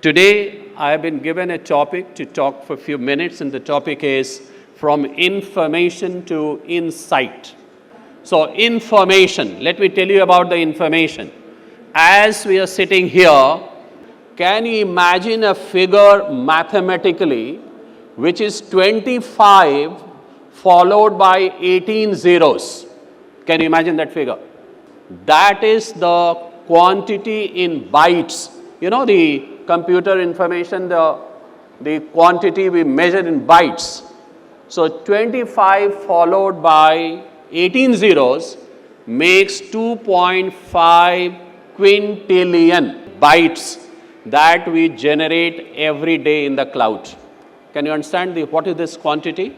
Today, I have been given a topic to talk for a few minutes, and the topic is from information to insight. So, information, let me tell you about the information. As we are sitting here, can you imagine a figure mathematically which is 25 followed by 18 zeros? Can you imagine that figure? That is the quantity in bytes. You know, the computer information, the quantity we measure in bytes. So 25 followed by 18 zeros makes 2.5 quintillion bytes that we generate every day in the cloud. Can you understand what is this quantity?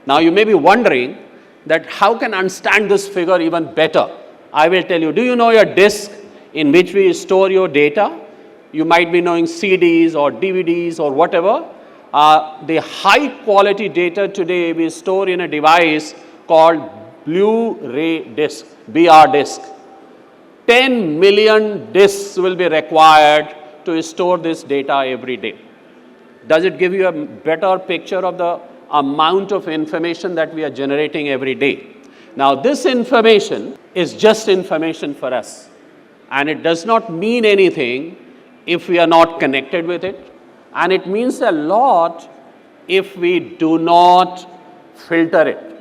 Now you may be wondering that how can I understand this figure even better? I will tell you. Do you know your disk in which we store your data? You might be knowing CDs or DVDs or whatever. The high quality data today we store in a device called Blu-ray disc, BR disc. 10 million discs will be required to store this data every day. Does it give you a better picture of the amount of information that we are generating every day? Now, this information is just information for us, and it does not mean anything if we are not connected with it, and it means a lot if we do not filter it.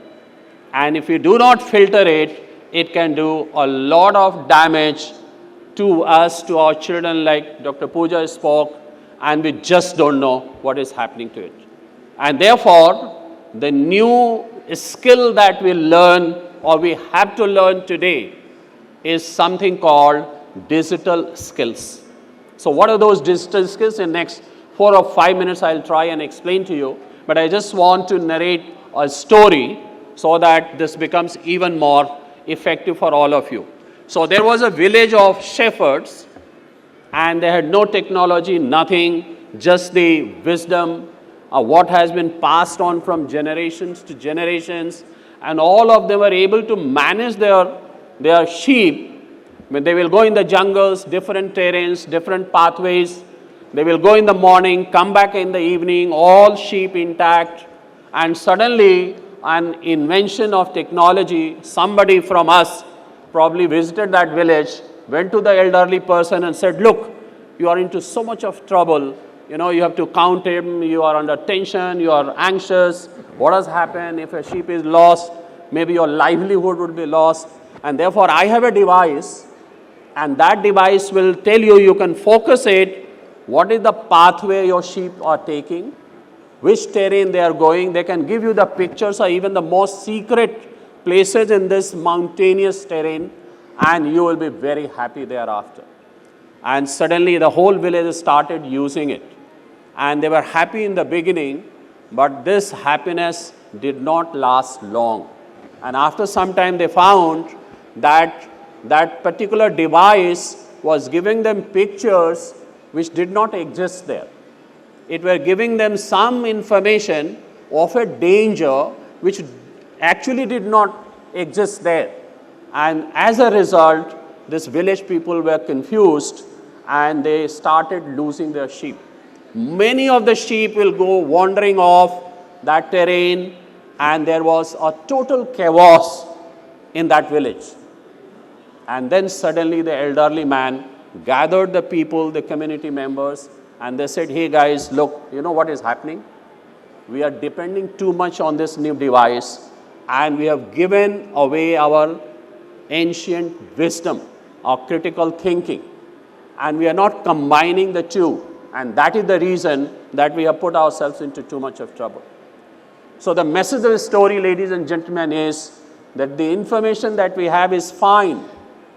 And if we do not filter it, it can do a lot of damage to us, to our children, like Dr. Pooja spoke, and we just don't know what is happening to it. And therefore, the new skill that we learn or we have to learn today is something called digital skills. So what are those digital skills? In next 4 or 5 minutes, I'll try and explain to you. But I just want to narrate a story so that this becomes even more effective for all of you. So there was a village of shepherds, and they had no technology, nothing, just the wisdom of what has been passed on from generations to generations. And all of them were able to manage their sheep. When they will go in the jungles, different terrains, different pathways. They will go in the morning, come back in the evening, all sheep intact. And suddenly, an invention of technology, somebody from us probably visited that village, went to the elderly person and said, look, you are into so much of trouble. You know, you have to count him, you are under tension, you are anxious. What has happened? If a sheep is lost, maybe your livelihood would be lost. And therefore, I have a device, and that device will tell you, you can focus it, what is the pathway your sheep are taking, which terrain they are going. They can give you the pictures or even the most secret places in this mountainous terrain, and you will be very happy thereafter. And suddenly the whole village started using it. And they were happy in the beginning, but this happiness did not last long. And after some time they found that that particular device was giving them pictures which did not exist there. It were giving them some information of a danger which actually did not exist there. And as a result, this village people were confused and they started losing their sheep. Many of the sheep will go wandering off that terrain, and there was a total chaos in that village. And then suddenly the elderly man gathered the people, the community members, and they said, hey guys, look, you know what is happening? We are depending too much on this new device, and we have given away our ancient wisdom, our critical thinking, and we are not combining the two. And that is the reason that we have put ourselves into too much of trouble. So the message of the story, ladies and gentlemen, is that the information that we have is fine,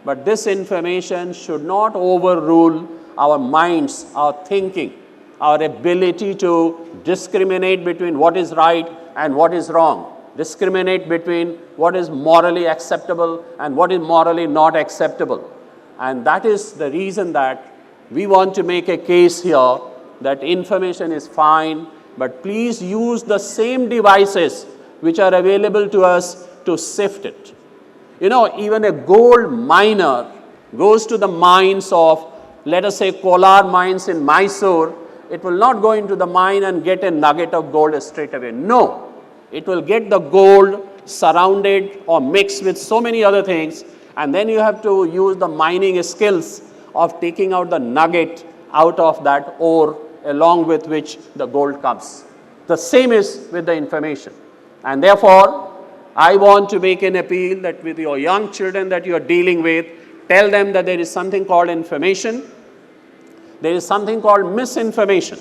but this information should not overrule our minds, our thinking, our ability to discriminate between what is right and what is wrong, discriminate between what is morally acceptable and what is morally not acceptable. And that is the reason that we want to make a case here that information is fine, but please use the same devices which are available to us to sift it. You know, even a gold miner goes to the mines of, let us say, Kolar mines in Mysore, it will not go into the mine and get a nugget of gold straight away. No, it will get the gold surrounded or mixed with so many other things, and then you have to use the mining skills of taking out the nugget out of that ore along with which the gold comes. The same is with the information. And therefore, I want to make an appeal that with your young children that you are dealing with, tell them that there is something called information, there is something called misinformation,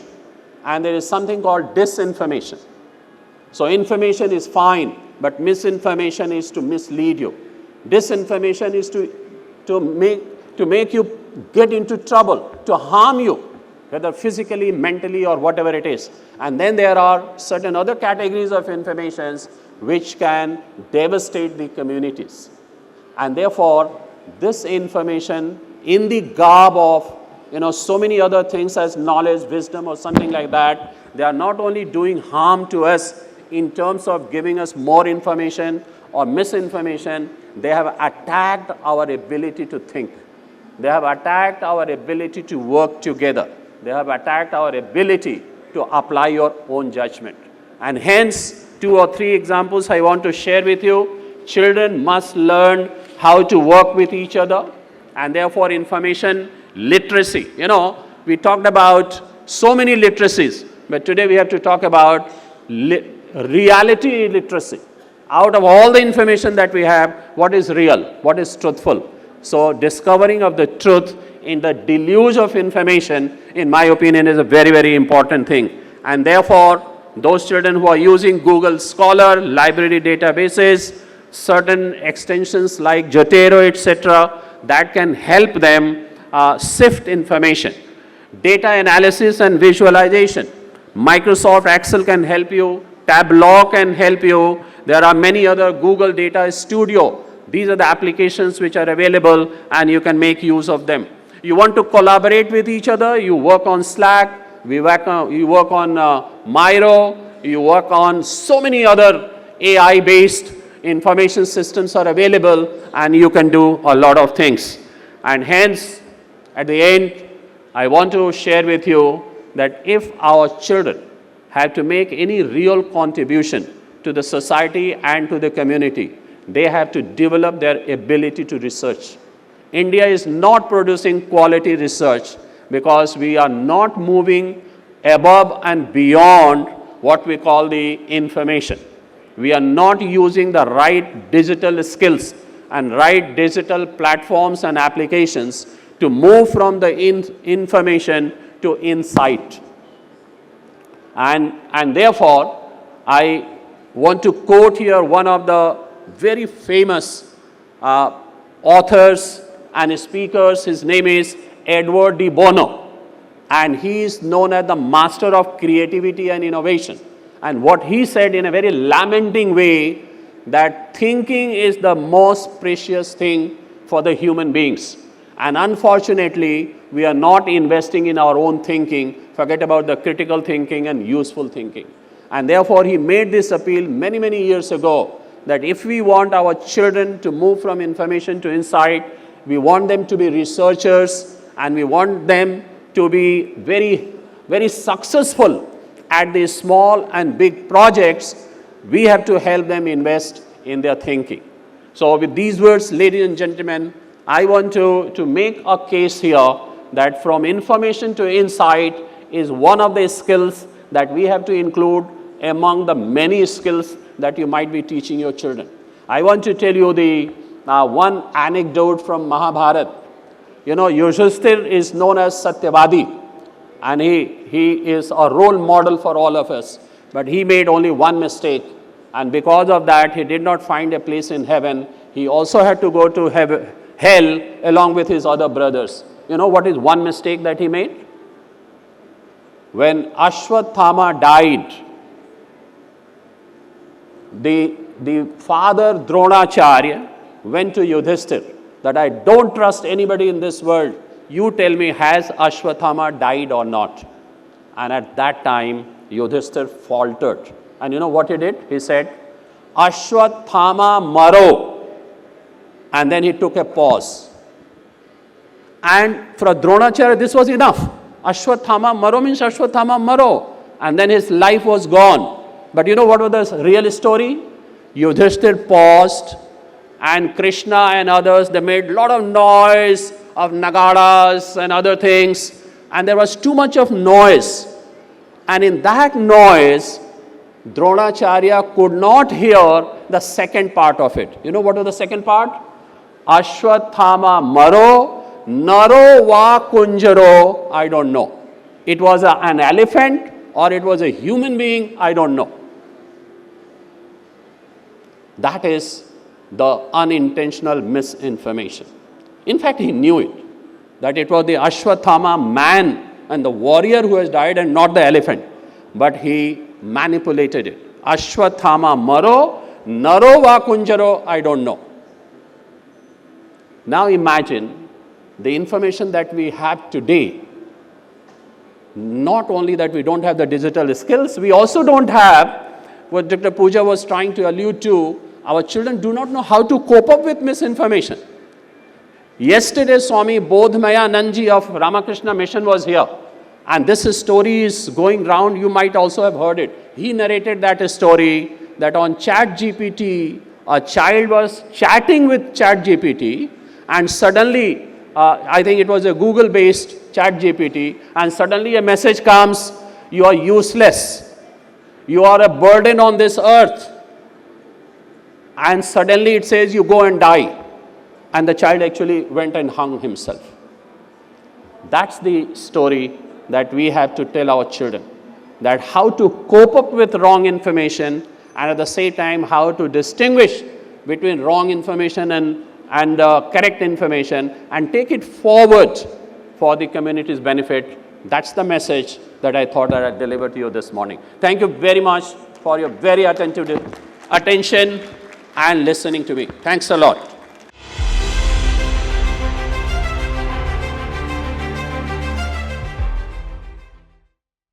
and there is something called disinformation. So information is fine, but misinformation is to mislead you. Disinformation is to make you get into trouble, to harm you, whether physically, mentally, or whatever it is. And then there are certain other categories of informations which can devastate the communities. And therefore, this information in the garb of so many other things as knowledge, wisdom, or something like that, they are not only doing harm to us in terms of giving us more information or misinformation, they have attacked our ability to think. They have attacked our ability to work together. They have attacked our ability to apply your own judgment. And hence, 2 or 3 examples I want to share with you. Children must learn how to work with each other, and therefore information literacy. We talked about so many literacies, but today we have to talk about reality literacy. Out of all the information that we have, what is real? What is truthful? So discovering of the truth in the deluge of information, in my opinion, is a very, very important thing. And therefore, those children who are using Google Scholar, library databases, certain extensions like Jotero, etc., that can help them sift information. Data analysis and visualization. Microsoft Excel can help you. Tableau can help you. There are many other Google Data Studio. These are the applications which are available, and you can make use of them. You want to collaborate with each other, you work on Slack, you work on Miro, you work on so many other AI-based information systems are available, and you can do a lot of things. And hence, at the end, I want to share with you that if our children have to make any real contribution to the society and to the community, they have to develop their ability to research. India is not producing quality research because we are not moving above and beyond what we call the information. We are not using the right digital skills and right digital platforms and applications to move from the information to insight. And therefore, I want to quote here one of the very famous authors and speakers. His name is Edward de Bono, and he is known as the master of creativity and innovation. And what he said in a very lamenting way, that thinking is the most precious thing for the human beings. And unfortunately, we are not investing in our own thinking. Forget about the critical thinking and useful thinking. And therefore, he made this appeal many, many years ago, that if we want our children to move from information to insight, we want them to be researchers, and we want them to be very, very successful at these small and big projects. We have to help them invest in their thinking. So with these words, ladies and gentlemen, I want to make a case here that from information to insight is one of the skills that we have to include among the many skills that you might be teaching your children. I want to tell you the one anecdote from Mahabharata. Yudhishthir is known as Satyavadi, and he is a role model for all of us. But he made only one mistake, and because of that, he did not find a place in heaven. He also had to go to hell along with his other brothers. You know what is one mistake that he made? When Ashwathama died, the father Dronacharya went to Yudhishthir that I don't trust anybody in this world. You tell me, has Ashwathama died or not? And at that time, Yudhishthir faltered. And you know what he did? He said, Ashwathama maro. And then he took a pause. And for Dronacharya, this was enough. Ashwathama Maro means Ashwathama Maro. And then his life was gone. But you know what was the real story? Yudhishthir paused, and Krishna and others, they made a lot of noise of nagaras and other things. And there was too much of noise. And in that noise, Dronacharya could not hear the second part of it. You know what was the second part? Ashwathama Maro, Naro Va Kunjaro, I don't know. It was an elephant or it was a human being, I don't know. That is the unintentional misinformation. In fact, he knew it, that it was the Ashwathama man and the warrior who has died and not the elephant. But he manipulated it. Ashwathama Maro, Naro Va Kunjaro, I don't know. Now imagine the information that we have today. Not only that we don't have the digital skills, we also don't have what Dr. Pooja was trying to allude to. Our children do not know how to cope up with misinformation. Yesterday, Swami Bodhmaya Nanji of Ramakrishna Mission was here. And this story is going round, you might also have heard it. He narrated that story that on ChatGPT, a child was chatting with ChatGPT and suddenly, I think it was a Google-based ChatGPT, and suddenly a message comes, you are useless. You are a burden on this earth. And suddenly it says you go and die. And the child actually went and hung himself. That's the story that we have to tell our children. That how to cope up with wrong information and at the same time how to distinguish between wrong information and correct information and take it forward for the community's benefit. That's the message that I thought that I'd deliver to you this morning. Thank you very much for your very attention and listening to me. Thanks a lot.